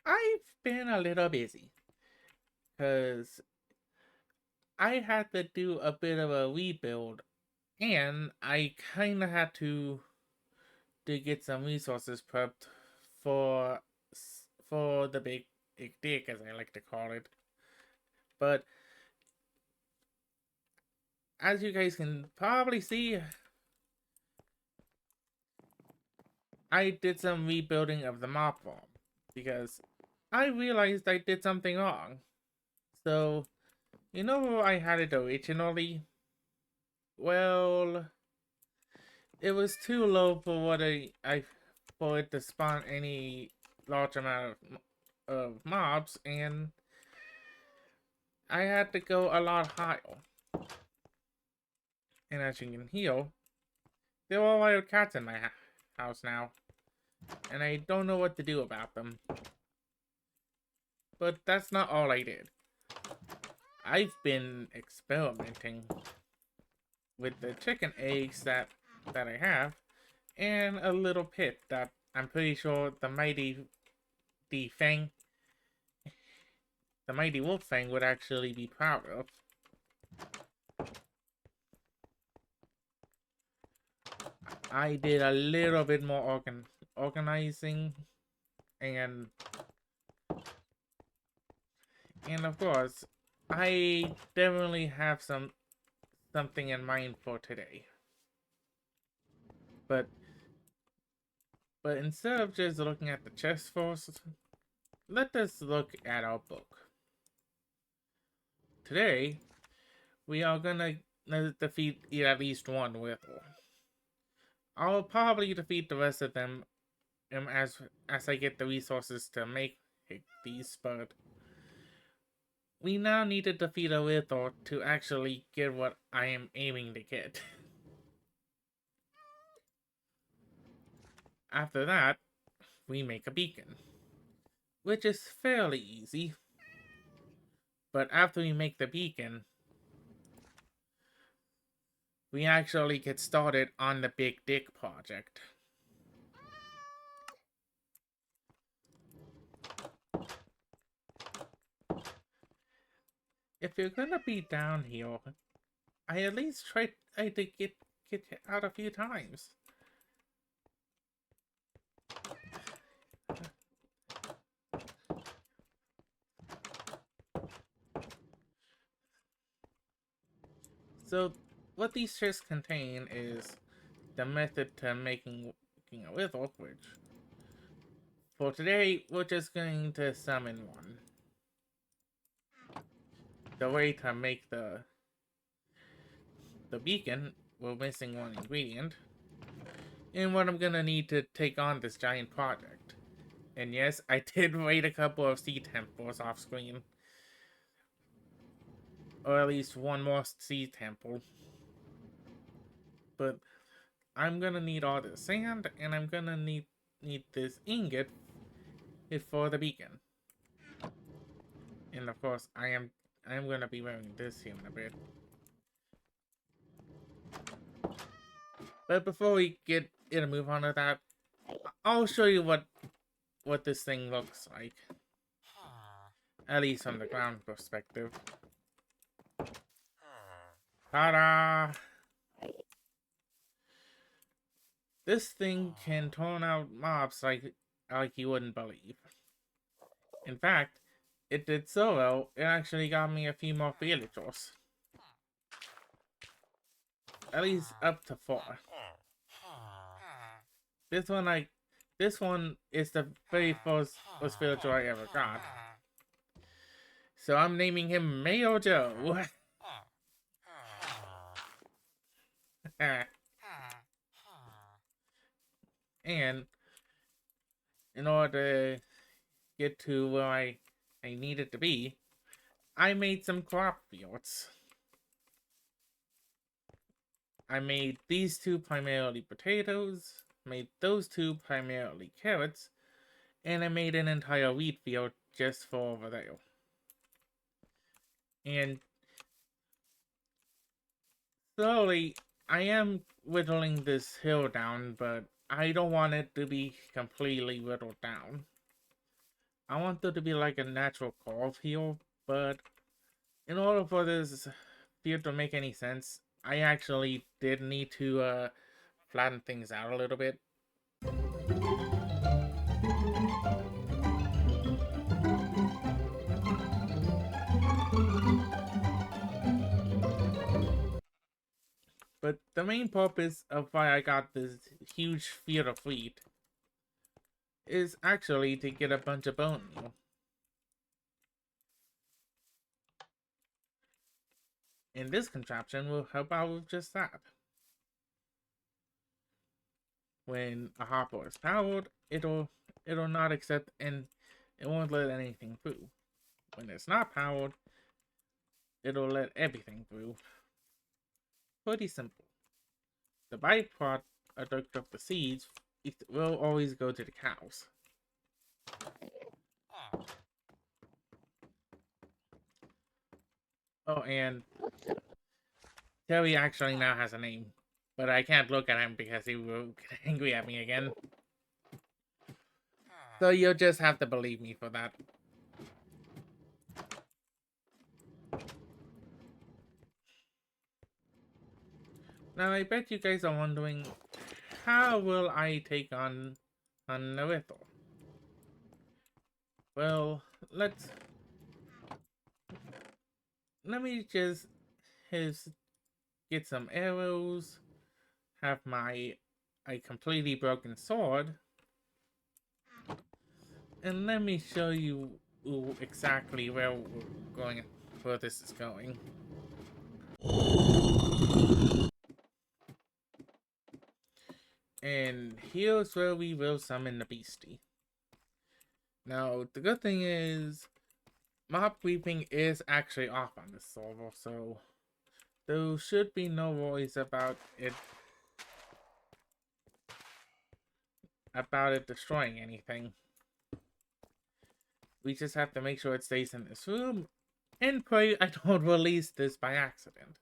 I've been a little busy because I had to do a bit of a rebuild, and I kind of had to get some resources prepped for for the big dig, as I like to call it. But as you guys can probably see, I did some rebuilding of the mob farm because I realized I did something wrong. So, you know where I had it originally? Well, it was too low for what I for it to spawn any large amount of mobs, and I had to go a lot higher. And as you can hear, there are wild cats in my house now, and I don't know what to do about them. But that's not all I did. I've been experimenting with the chicken eggs that I have, and a little pit that I'm pretty sure the Fang, the mighty Wolf Fang would actually be proud of. I did a little bit more organizing, and of course, I definitely have something in mind for today. But instead of just looking at the chest first, let us look at our book. Today, we are gonna defeat at least one Wither. I'll probably defeat the rest of them as I get the resources to make these, but we now need to defeat a Wither to actually get what I am aiming to get. After that, we make a beacon, which is fairly easy. But after we make the beacon, we actually get started on the Big Dig project. If you're gonna be down here, I at least try to get out a few times. So, what these chests contain is the method to making a wither, which for today we're just going to summon one. The way to make the beacon, we're missing one ingredient, and what I'm gonna need to take on this giant project. And yes, I did raid a couple of sea temples off screen. Or at least one more sea temple. But I'm gonna need all this sand, and I'm gonna need this ingot for the beacon. And of course, I am gonna be wearing this here in a bit. But before we get in a move on to that, I'll show you what this thing looks like. At least from the ground perspective. Ta-da! This thing can turn out mobs like you wouldn't believe. In fact, it did so well, it actually got me a few more villagers. At least up to 4. This one is the very first villager I ever got. So I'm naming him Mayo Joe. And in order to get to where I needed to be, I made some crop fields. I made these two primarily potatoes, made those two primarily carrots, and I made an entire wheat field just for over there. And slowly, I am whittling this hill down, but I don't want it to be completely whittled down. I want there to be like a natural curve here, but in order for this field to make any sense, I actually did need to flatten things out a little bit. But the main purpose of why I got this huge field of wheat is actually to get a bunch of bone meal. And this contraption will help out with just that. When a hopper is powered, it'll not accept and it won't let anything through. When it's not powered, it'll let everything through. Pretty simple. The byproduct of the seeds will always go to the cows. Oh, and Terry actually now has a name, but I can't look at him because he will get angry at me again. So you'll just have to believe me for that. Now I bet you guys are wondering, how will I take on Naruto? Well, let me just get some arrows, have a completely broken sword, and let me show you exactly where this is going. And here's where we will summon the beastie. Now, the good thing is, mob creeping is actually off on this server, so there should be no worries about it destroying anything. We just have to make sure it stays in this room, and pray I don't release this by accident.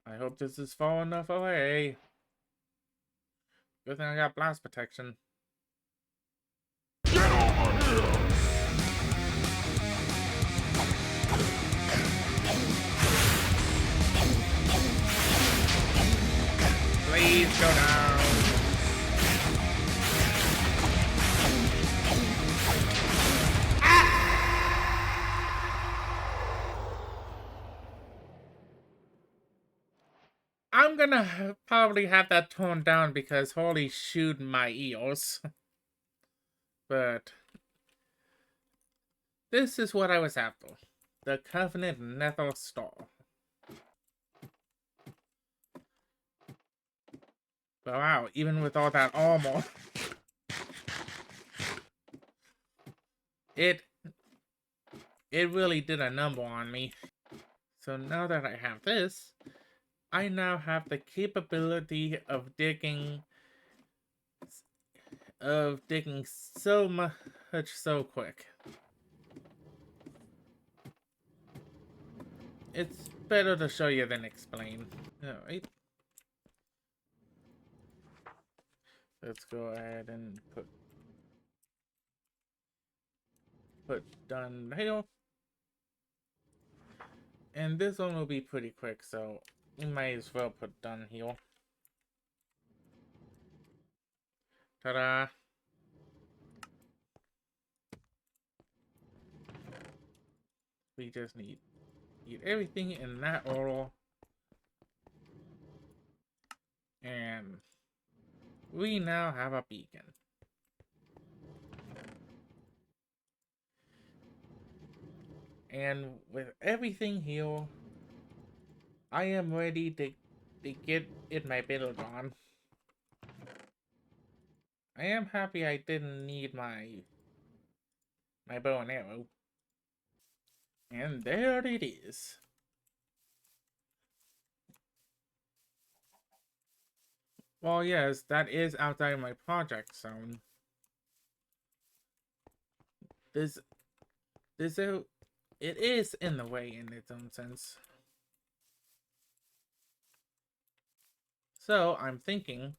I hope this is far enough away. Good thing I got blast protection. Get over here! Please go down. I'm gonna probably have that toned down because holy shoot my ears. But this is what I was after. The Covenant Nether Star. But wow, even with all that armor, it really did a number on me. So now that I have this, I now have the capability of digging so much so quick. It's better to show you than explain. Alright. Let's go ahead and put done here. And this one will be pretty quick, so we might as well put done here. Ta-da! We just need everything in that order. And we now have a beacon. And with everything here, I am ready to get in my build on. I am happy I didn't need my bow and arrow. And there it is. Well, yes, that is outside my project zone. This, this, it is in the way in its own sense. So I'm thinking,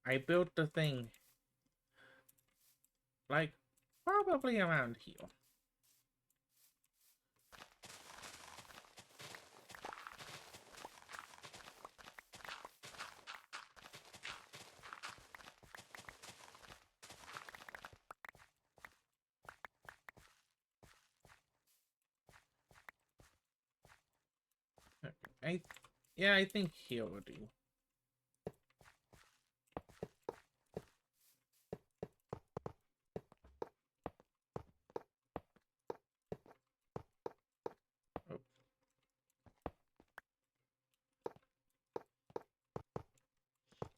I built the thing, like, probably around here. I, yeah, I think here will do. Oh.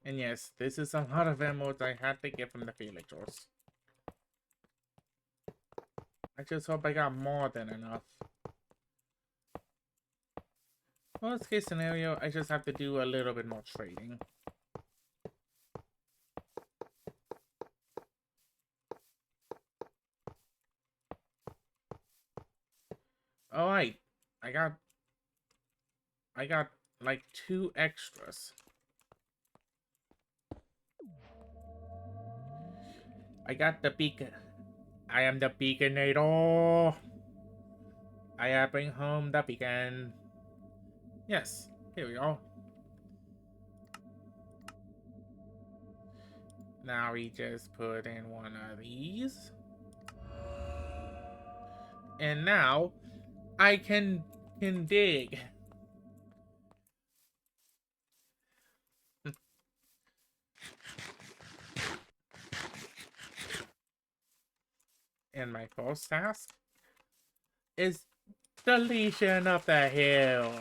And yes, this is a lot of emeralds I had to get from the villagers. I just hope I got more than enough. Worst case scenario, I just have to do a little bit more trading. Alright, I got like 2 extras. I got the beacon. I am the beaconator. I bring home the beacon. Yes, here we go. Now we just put in one of these. And now I can dig. And my first task is deletion of the hill.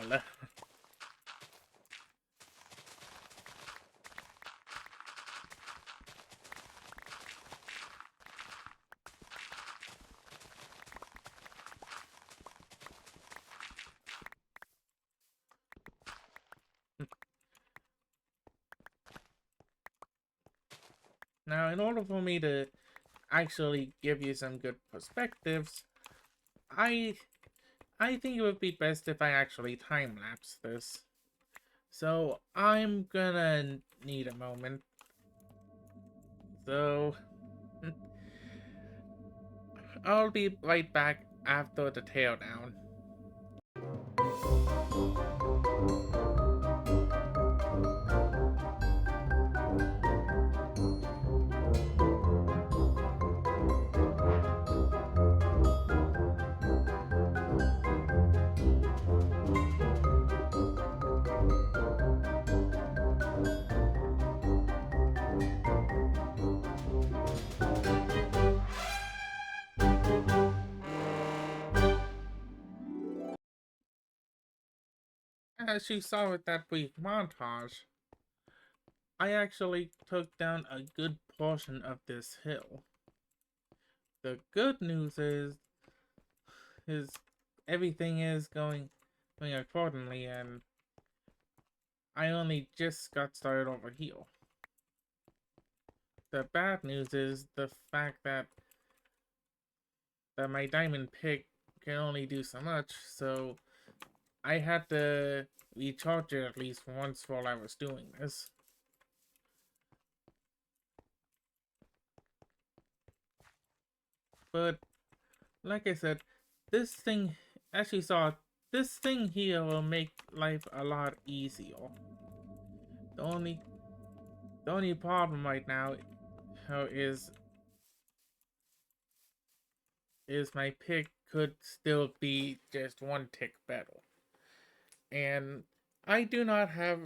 Now, in order for me to actually give you some good perspectives, I think it would be best if I actually time-lapse this. So, I'm gonna need a moment. So, I'll be right back after the teardown. As you saw with that brief montage, I actually took down a good portion of this hill. The good news is everything is going accordingly, and I only just got started over here. The bad news is the fact that my diamond pick can only do so much, so I had to recharge it at least once while I was doing this. But like I said, this thing, as you saw, this thing here will make life a lot easier. The only problem right now is my pick could still be just one tick better. And I do not have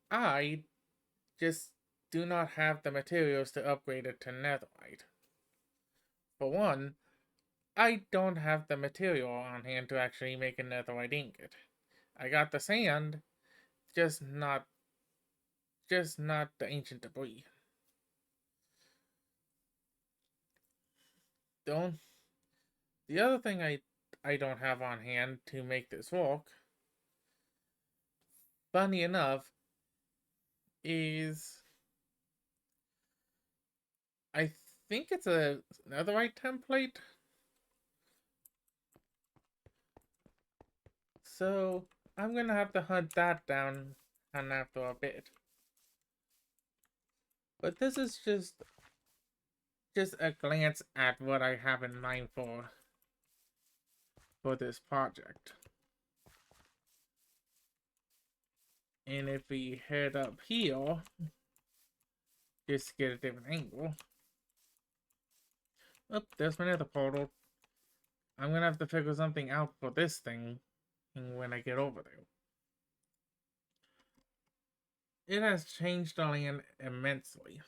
I just do not have the materials to upgrade it to netherite. For one, I don't have the material on hand to actually make another white ingot. I got the sand, just not the ancient debris. Don't the other thing I don't have on hand to make this work, funny enough, is I think it's another white template. So I'm gonna have to hunt that down and after a bit. But this is just a glance at what I have in mind for this project. And if we head up here, just to get a different angle. Oh, there's my nether portal. I'm gonna have to figure something out for this thing when I get over there. It has changed the land immensely.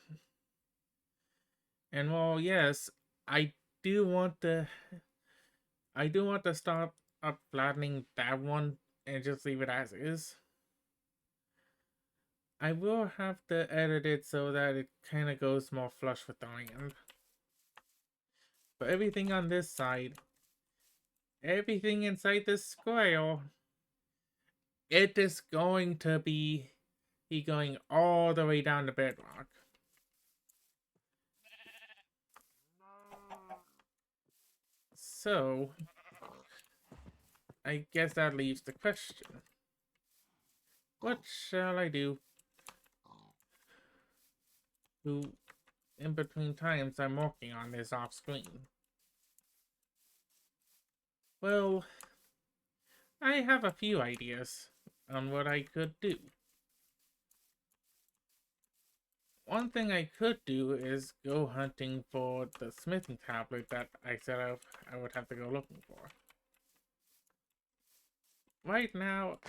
And well, yes, I do want to start up flattening that one and just leave it as is. I will have to edit it so that it kind of goes more flush with the land. But everything on this side, everything inside this square, it is going to be going all the way down to bedrock. So, I guess that leaves the question. What shall I do? In between times I'm working on this off screen? Well, I have a few ideas on what I could do. One thing I could do is go hunting for the smithing tablet that I said I would have to go looking for. Right now,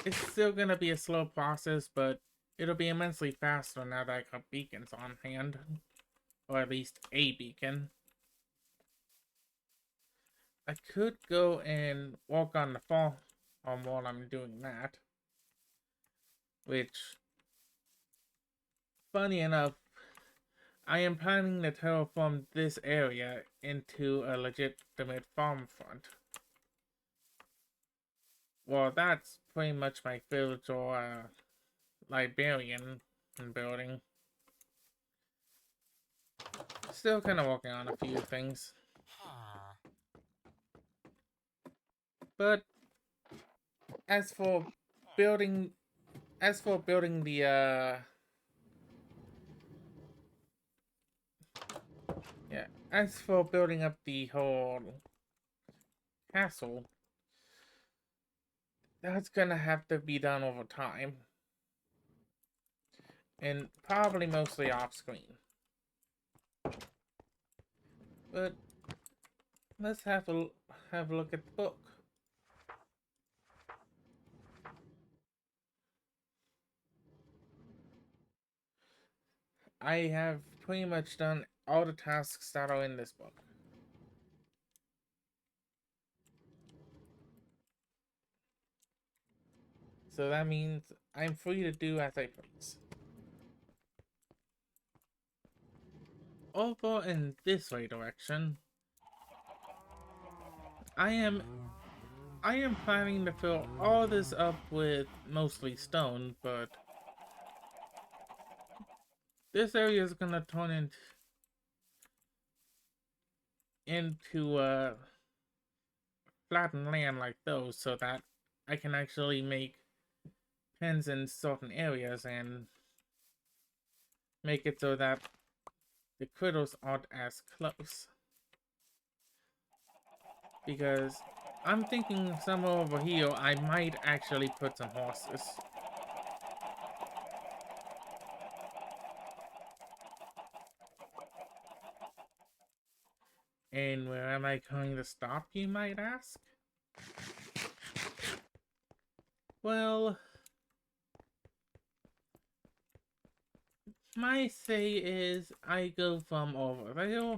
it's still gonna be a slow process, but it'll be immensely faster now that I got beacons on hand. Or at least a beacon. I could go and walk on the farm while I'm doing that. Which, funny enough, I am planning to terraform this area into a legitimate farm front. Well, that's pretty much my village or librarian building. Still kind of working on a few things. But as for building the as for building up the whole castle, that's gonna have to be done over time. And probably mostly off screen. But let's have a look at the book. I have pretty much done all the tasks that are in this book. So that means I'm free to do as I please. Over in this way direction, I am planning to fill all this up with mostly stone, but this area is gonna turn into flattened land like those, so that I can actually make pens in certain areas and make it so that the critters aren't as close. Because I'm thinking somewhere over here I might actually put some horses. And where am I going to stop, you might ask? Well, my say is I go from over there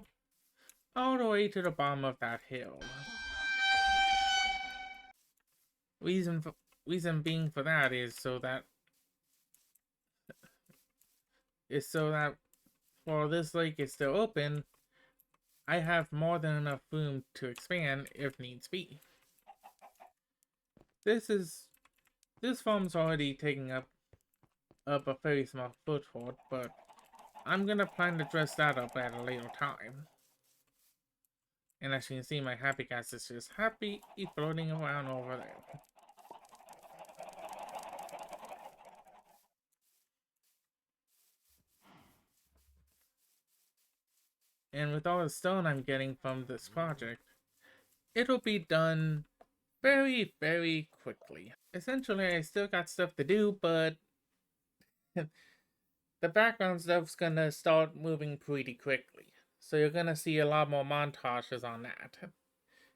all the way to the bottom of that hill. Reason being for that is so that while this lake is still open, I have more than enough room to expand if needs be. This farm's already taking up a very small foothold, but I'm gonna plan to dress that up at a later time. And as you can see, my happy cat is just happy floating around over there. And with all the stone I'm getting from this project, it'll be done very, very quickly. Essentially, I still got stuff to do, but the background stuff's gonna start moving pretty quickly. So you're gonna see a lot more montages on that.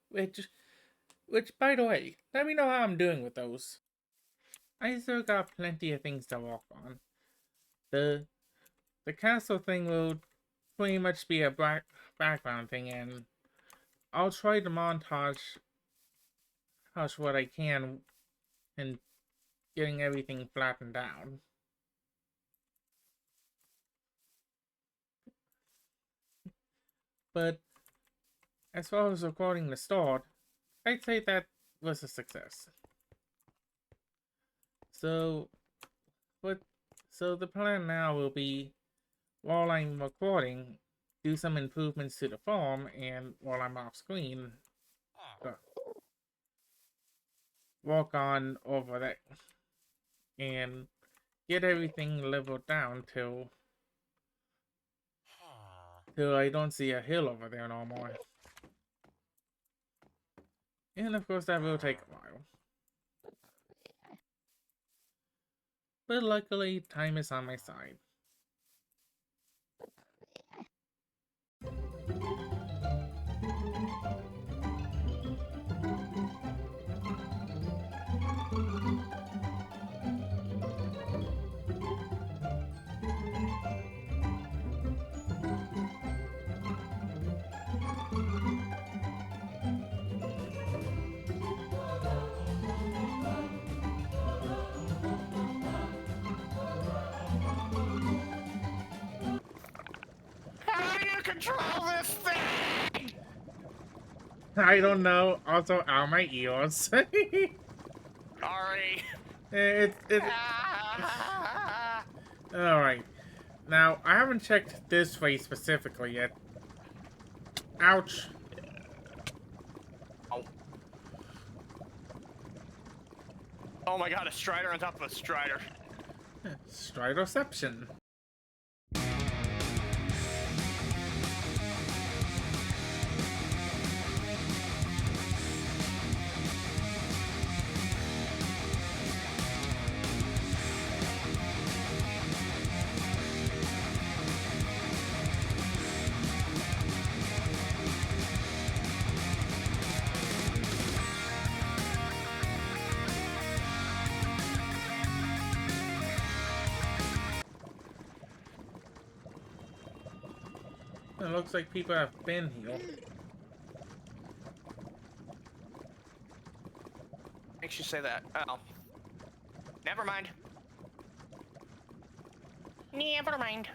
Which, by the way, let me know how I'm doing with those. I still got plenty of things to work on. The castle thing will pretty much be a background thing, and I'll try to montage what I can and getting everything flattened down. But as far as recording the start, I'd say that was a success. So the plan now will be, while I'm recording, do some improvements to the farm, and while I'm off screen, walk on over there and get everything leveled down till I don't see a hill over there no more. And of course that will take a while. But luckily, time is on my side. How do you control this thing? I don't know. Also, ow, my ears. Sorry. Alright. Now, I haven't checked this way specifically yet. Ouch. Oh. Oh my god, a strider on top of a strider. Striderception. It looks like people have been here. Makes you say that. Oh. Never mind. Never mind.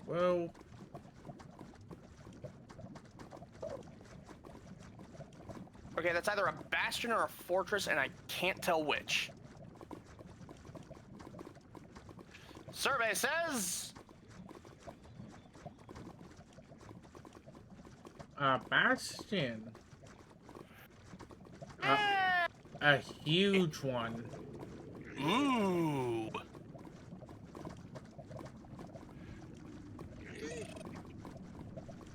Well... Okay, that's either a bastion or a fortress, and I can't tell which. Survey says... a bastion. A huge one. Ooh.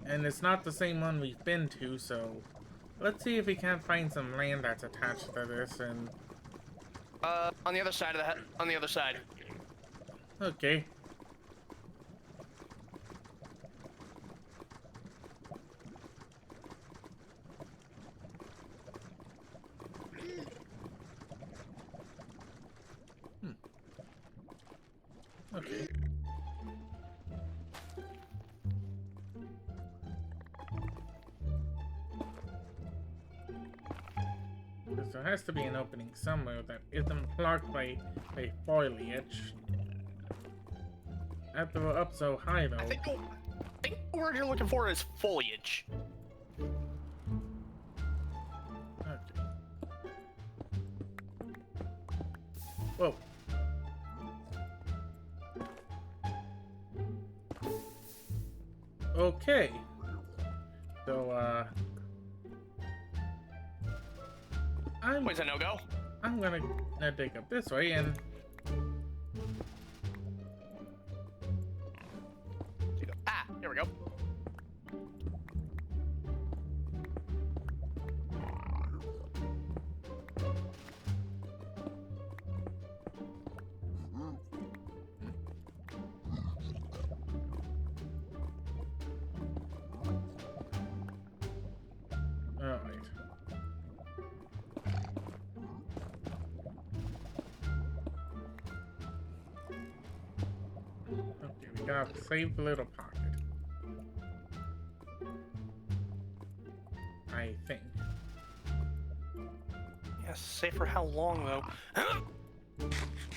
And it's not the same one we've been to, so let's see if we can't find some land that's attached to this. And on the other side of on the other side. okay. Okay. there has to be an opening somewhere that isn't blocked by foliage. After we're up so high, though. I think the word you're looking for is foliage. Okay. Whoa. Okay. So, Wait, a no-go? I'm gonna dig up this way and... Ah, here we go. Alright. Okay, we got a safe little pocket. I think. Yeah, safe for how long, though?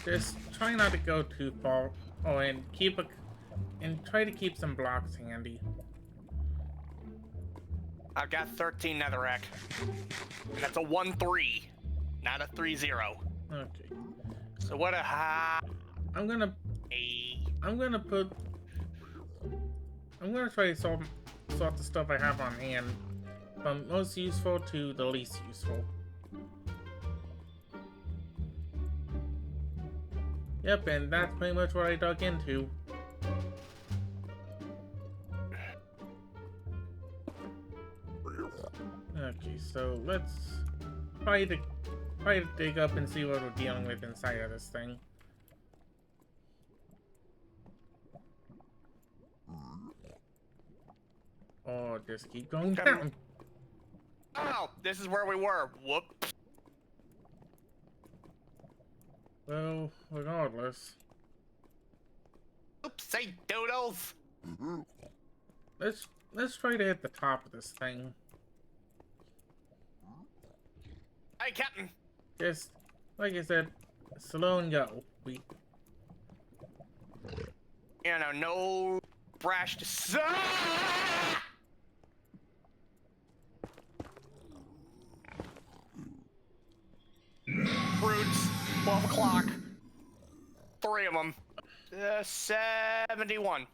Just try not to go too far. Oh, and try to keep some blocks handy. I've got 13 netherrack. And that's a 1-3, not a 3-0. Okay. So what a I'm gonna try to sort the stuff I have on hand from most useful to the least useful. Yep, and that's pretty much what I dug into. Okay, so let's try to dig up and see what we're dealing with inside of this thing. Or just keep going down. Oh, this is where we were. Whoop. Well, regardless. Oops, say doodles. Let's try to hit the top of this thing. Hey, Captain. Just like I said, slow and go. You know, no brash to Fruits, 12 o'clock. 3 of them. 71.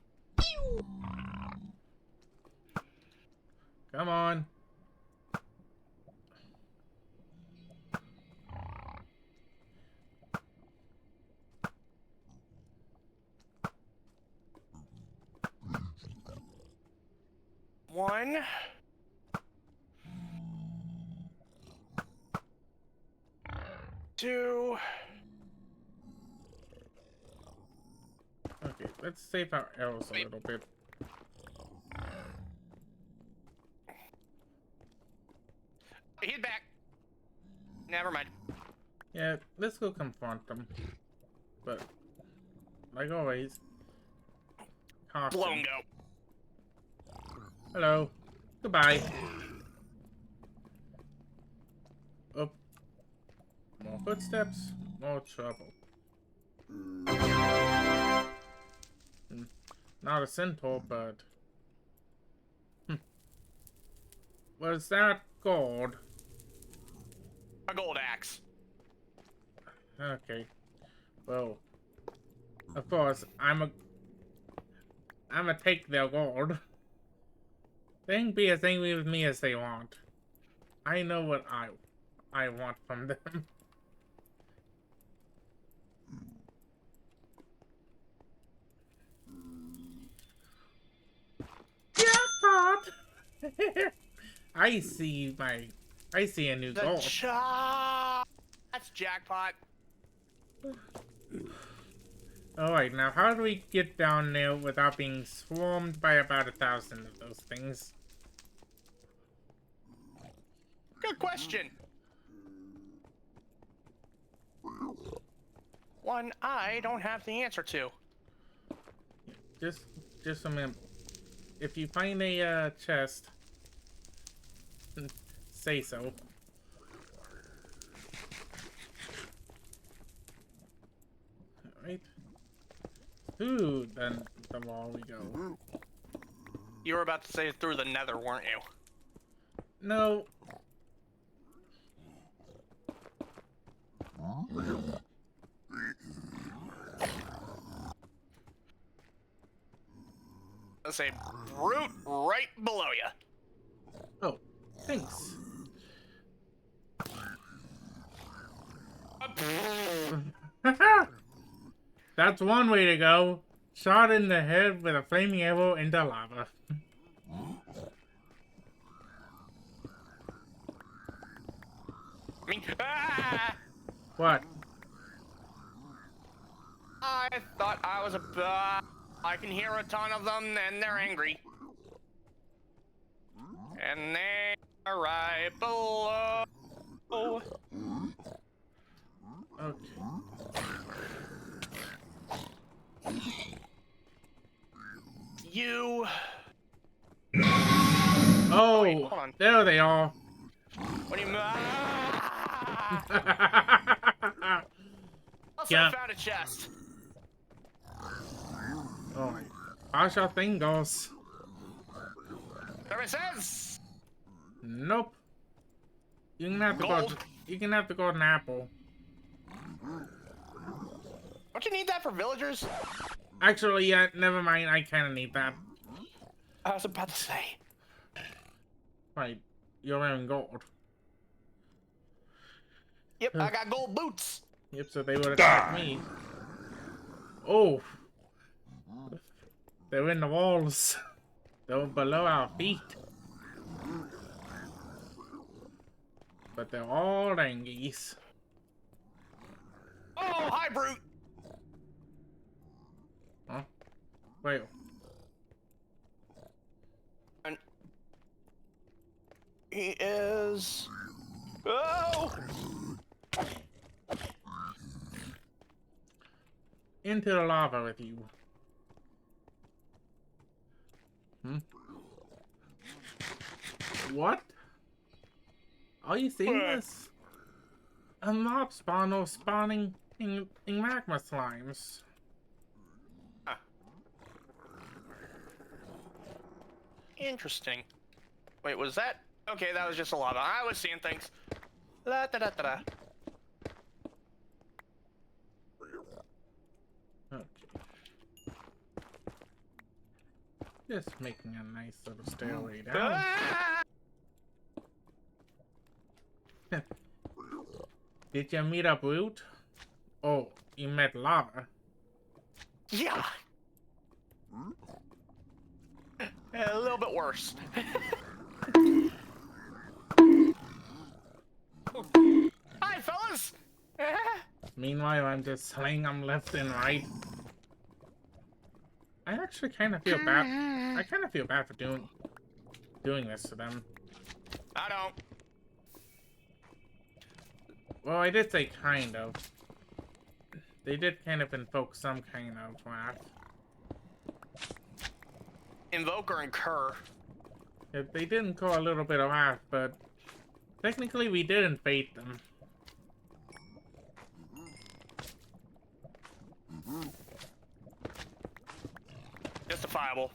Come on. One. Two. Okay, let's save our arrows a little bit. He's back. Never mind. Yeah, let's go confront them. But, like always, caution. Blown go. Hello. Goodbye. Up. More footsteps, more trouble. Not a centaur, but... Was that gold? A gold axe. Okay. Well, of course, I'ma take their gold. They can be as angry with me as they want. I know what I want from them. Jackpot! I see a new goal. That's jackpot. Alright, now how do we get down there without being swarmed by about 1,000 of those things? Good question. One I don't have the answer to. Just a minute. If you find a chest, say so. Through the wall we go. You were about to say through the nether, weren't you? No. Let's say root right below you. Oh, thanks. That's one way to go. Shot in the head with a flaming arrow into lava. I mean, ah! What? I thought I was I can hear a ton of them, and they're angry. And they're right below. Okay. You. Oh, wait, hold on. there they are. What do you mean? Also, Yeah. I found a chest. Oh, how's your thing goes? There it says. Nope. You can have to Gold? go. You can have to go to an apple. Don't you need that for villagers? Actually, yeah. Never mind. I kind of need that. I was about to say. Right. You're wearing gold. Yep, I got gold boots. Yep. So they would attack me. Oh. They're in the walls. They're below our feet. But they're all rangies. Oh, hi, brute. Huh? Wait. And he is. Oh. Into the lava with you. What? Are you seeing this? A mob spawner spawning in magma slimes. Interesting. Wait, was that? Okay, that was just a lava. I was seeing things. La da da da da. Okay. Just making a nice little stairway down. Ah! Did you meet a brute? Oh, you met lava. Yeah. A little bit worse. Hi, fellas. Meanwhile, I'm just slaying them left and right. I actually kind of feel bad. I kind of feel bad for doing this to them. I don't. Well, I did say kind of. They did kind of invoke some kind of wrath. Invoke or incur. They did incur a little bit of wrath, but technically we didn't bait them. Justifiable.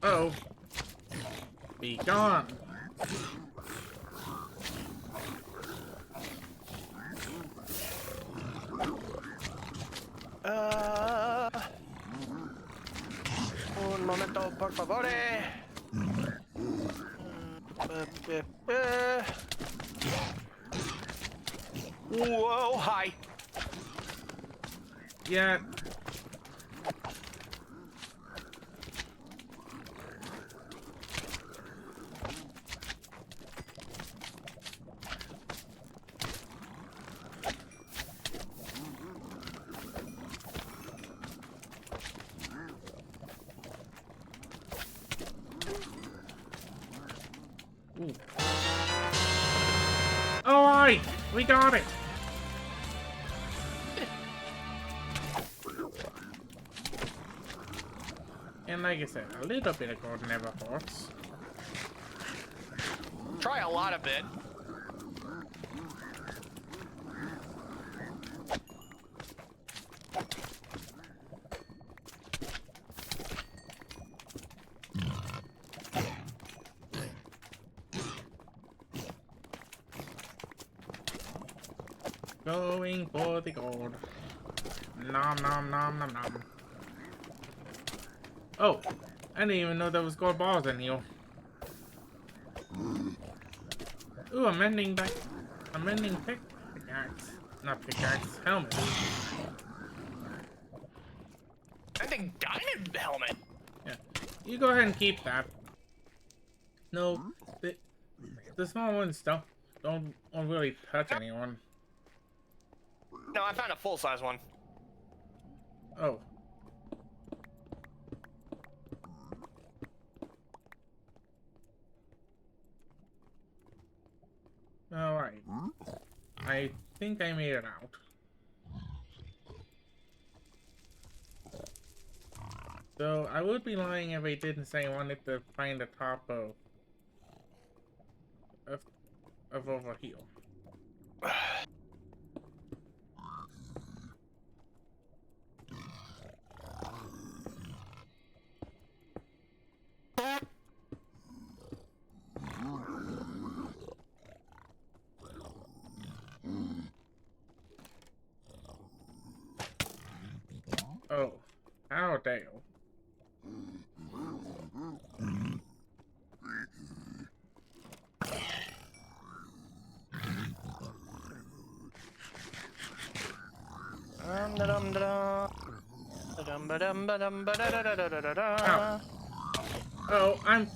Uh-oh. Be gone. Un momento, por favore. Whoa, hi. Yeah. Ooh. All right, we got it. And like I said, a little bit of gold never hurts. Try a lot of it. Going for the gold. Nom nom nom nom nom. Oh, I didn't even know there was gold balls in here. Ooh, I'm mending pickaxe. Not pickaxe, helmet. I think diamond helmet. Yeah, you go ahead and keep that. No, the small ones don't really touch anyone. No, I found a full-size one. Oh. Alright. I think I made it out. So, I would be lying if I didn't say I wanted to find the top of over here. Oh, how dare. Ow. Oh, I'm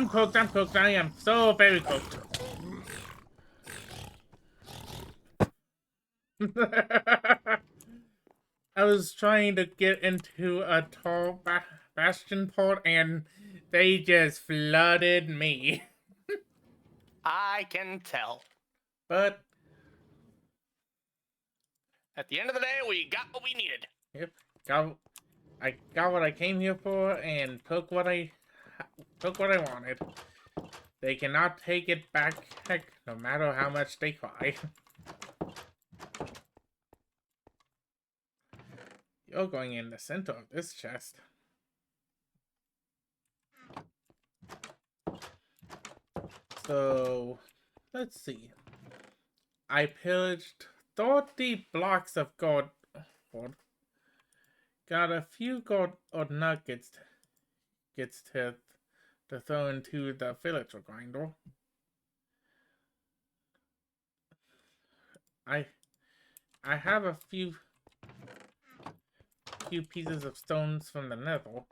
cooked, I'm cooked, I am so very cooked. I was trying to get into a tall bastion port and they just flooded me. I can tell. But At the end of the day, we got what we needed. yep, I got what I came here for and took what I wanted. They cannot take it back, heck, no matter how much they try. You're going in the center of this chest. So, let's see. I pillaged 30 blocks of gold. Got a few gold or nuggets to throw into the villager grinder. I have a few pieces of stones from the nether.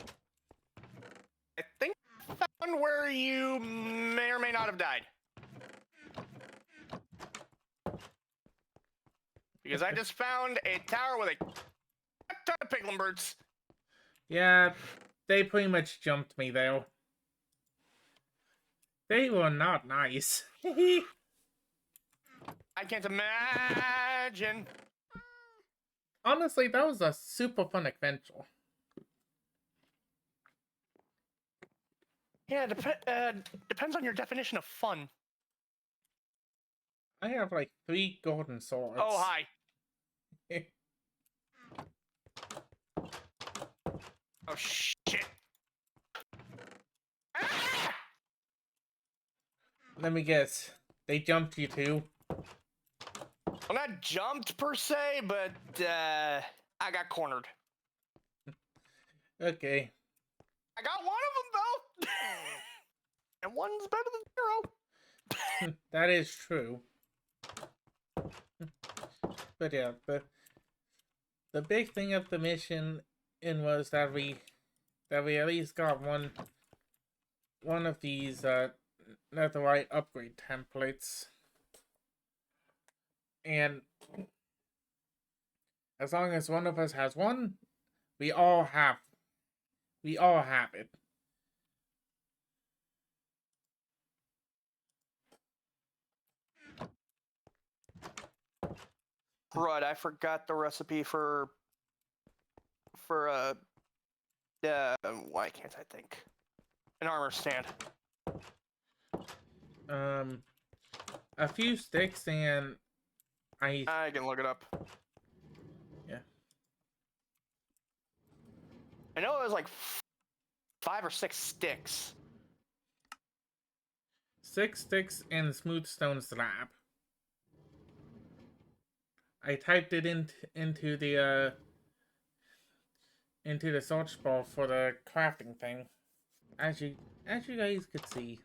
I think I found where you may or may not have died. Because I just found a tower with a ton of piglin birds. Yeah, they pretty much jumped me there. They were not nice. I can't imagine. Honestly, that was a super fun adventure. Yeah, depends on your definition of fun. I have like 3 golden swords. Oh, hi. Oh, shit. Ah! Let me guess. They jumped you too? Well, not jumped per se, but I got cornered. Okay. I got one of them, though. And one's better than 0. That is true. But yeah, the big thing of the mission was that we at least got one of these netherite upgrade templates. And as long as one of us has one, we all have it. Right, I forgot the recipe for why can't I think? An armor stand. A few sticks and I can look it up. Yeah. I know it was like 5 or 6 sticks. 6 sticks and smooth stone slab. I typed it into the search bar for the crafting thing. As you guys could see,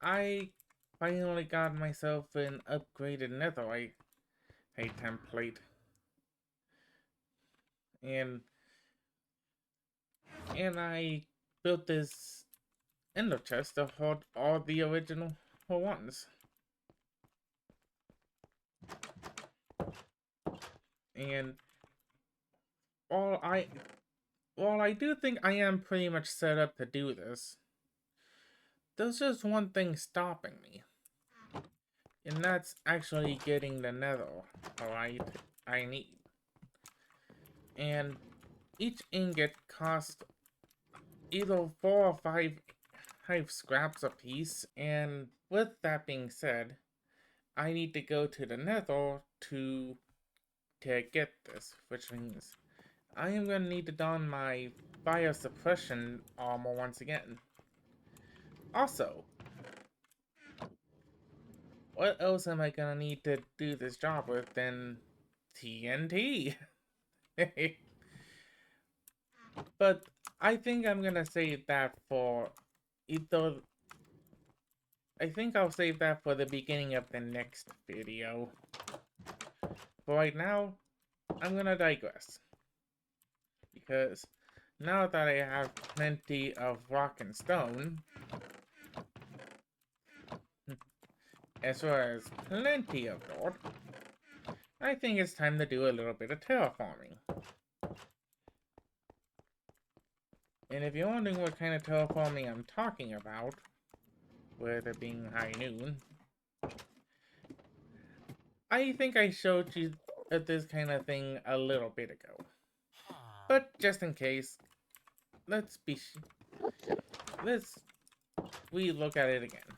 I finally got myself an upgraded netherite template, and I built this ender chest to hold all the original ones. And while I while I do think I am pretty much set up to do this, there's just one thing stopping me, and that's actually getting the netherite I need. And each ingot costs either 4 or 5 scraps a piece, and with that being said, I need to go to the nether to get this, which means I am gonna need to don my fire suppression armor once again. Also, what else am I gonna need to do this job with than TNT? But I think I'm gonna save that for either. I think I'll save that for the beginning of the next video. For right now, I'm gonna digress. Because now that I have plenty of rock and stone, as well as plenty of dirt, I think it's time to do a little bit of terraforming. And if you're wondering what kind of terraforming I'm talking about, with it being high noon, I think I showed you this kind of thing a little bit ago. But just in case, let's look at it again.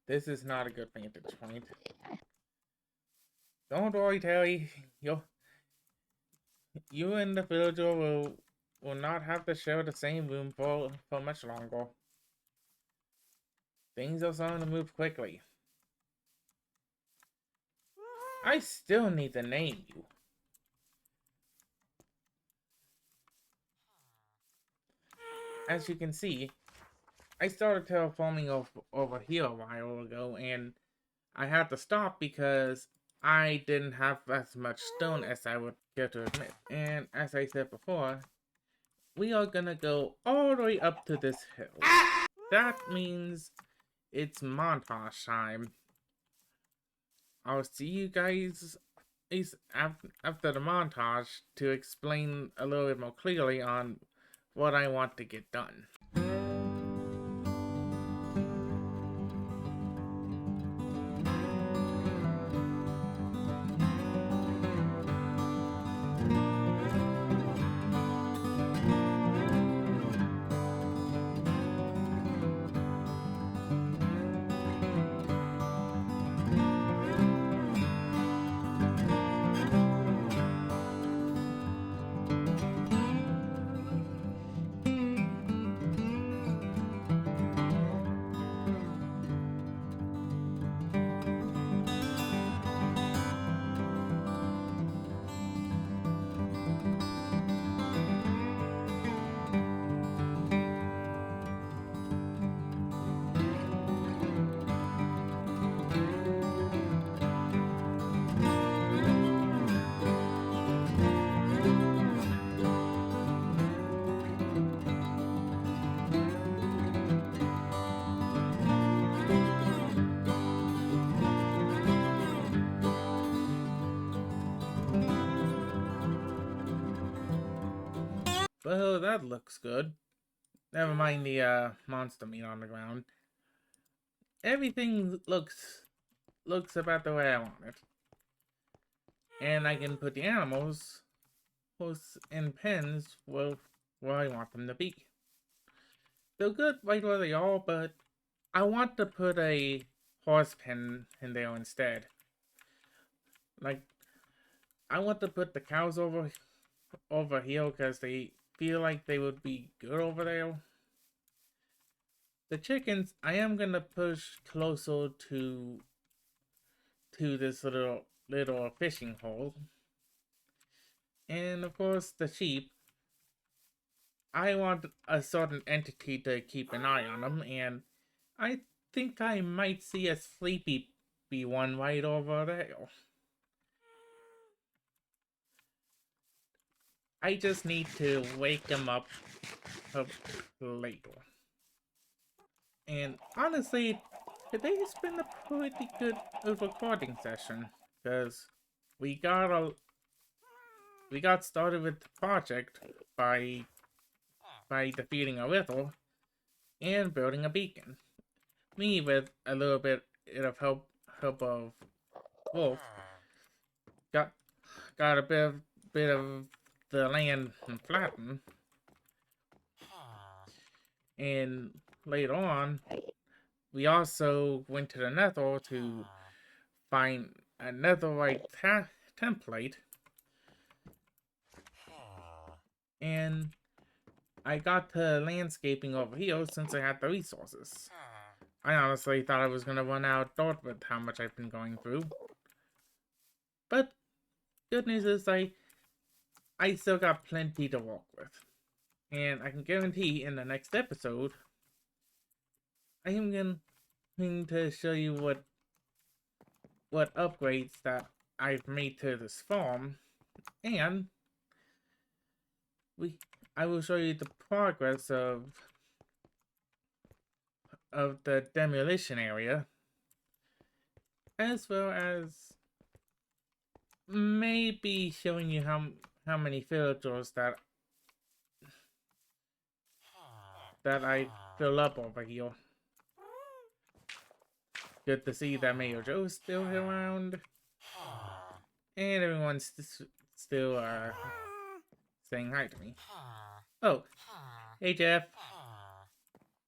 This is not a good vantage point. Don't worry, Terry. You and the villager will not have to share the same room for much longer. Things are starting to move quickly. I still need to name you. As you can see, I started terraforming over here a while ago, and I had to stop because I didn't have as much stone as I would care to admit. And as I said before, we are gonna go all the way up to this hill. That means it's montage time. I'll see you guys after the montage to explain a little bit more clearly on what I want to get done. Well, that looks good. Never mind the monster meat on the ground. Everything looks about the way I want it. And I can put the animals in pens where I want them to be. They're good right where they are, but I want to put a horse pen in there instead. Like, I want to put the cows over here because they feel like they would be good over there. The chickens, I am gonna push closer to to this little fishing hole. And of course, the sheep. I want a certain entity to keep an eye on them, and I think I might see a sleepy be one right over there. I just need to wake him up later. And honestly, today's been a pretty good recording session, because we got started with the project by defeating a riddle and building a beacon. Me, with a little bit of help of Wolf, got a bit of the land flattened, and later on, we also went to the Nether to find a netherite template, and I got to landscaping over here since I had the resources. I honestly thought I was gonna run out of with how much I've been going through, but good news is I still got plenty to work with, and I can guarantee in the next episode I am going to show you what upgrades that I've made to this farm, and I will show you the progress of the demolition area, as well as maybe showing you how many villagers that I fill up over here. Good to see that Mayor Joe's still around, and everyone's still saying hi to me. Oh, hey Jeff.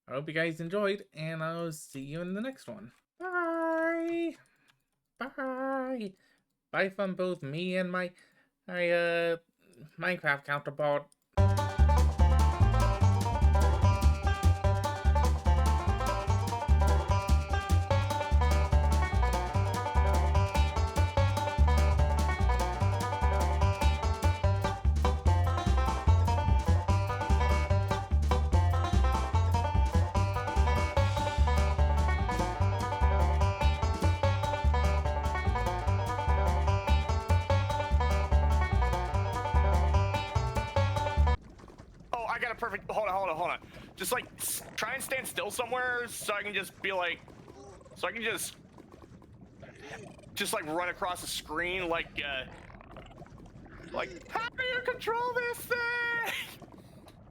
I hope you guys enjoyed, and I'll see you in the next one. Bye! Bye! Bye from both me and my Minecraft counterpart. I got a perfect. Hold on. Just like try and stand still somewhere so I can just be like, so I can just like run across the screen like how do you control this thing?